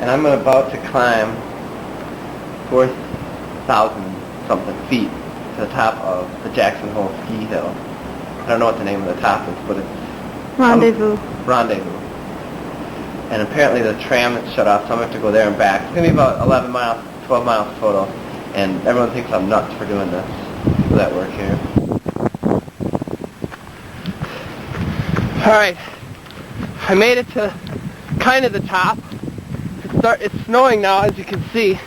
and I'm about to climb 4,000 something feet to the top of the Jackson Hole ski hill. I don't know what the name of the top is, but it's Rendezvous. Rendezvous. And apparently the tram is shut off, so I'm going to have to go there and back. It's going to be about 11 miles, 12 miles total, and everyone thinks I'm nuts for doing this, people that work here. Alright, I made it to kind of the top. It's snowing now, as you can see.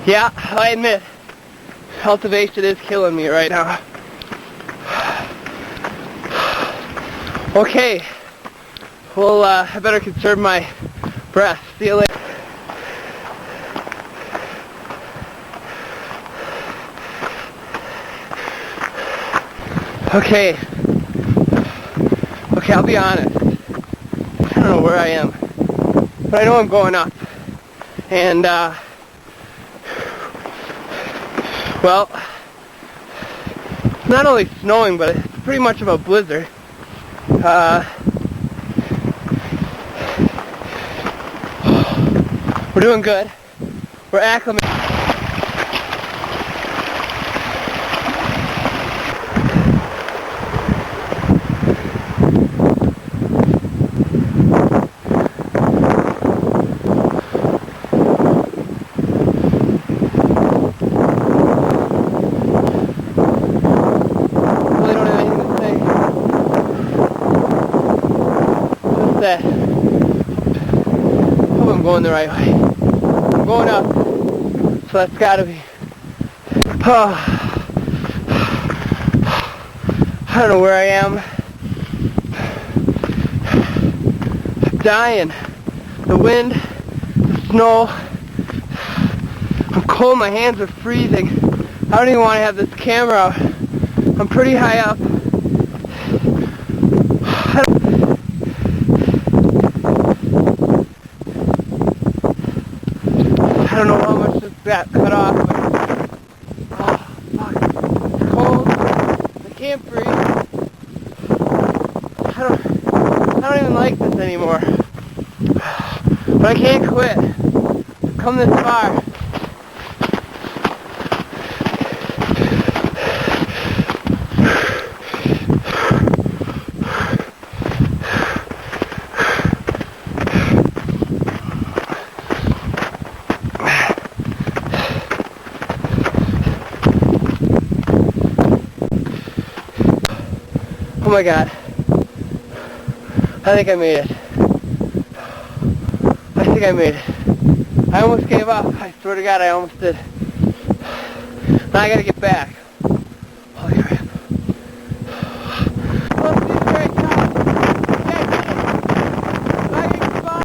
Yeah, I admit, cultivation is killing me right now. Okay, well, I better conserve my breath. See you later. Okay, I'll be honest. I don't know where I am, but I know I'm going up. And, well, it's not only snowing, but it's pretty much of a blizzard. We're doing good. We're acclimating. I hope I'm going the right way. I'm going up, so that's gotta be. I don't know where I am. I'm dying. The wind, the snow. I'm cold, my hands are freezing. I don't even want to have this camera out. I'm pretty high up. I don't know how much this got cut off, but oh, fuck. It's cold. I can't breathe. I don't even like this anymore. But I can't quit. I've come this far. Oh my God. I think I made it. I think I made it. I almost gave up. I swear to God, I almost did. Now I gotta get back.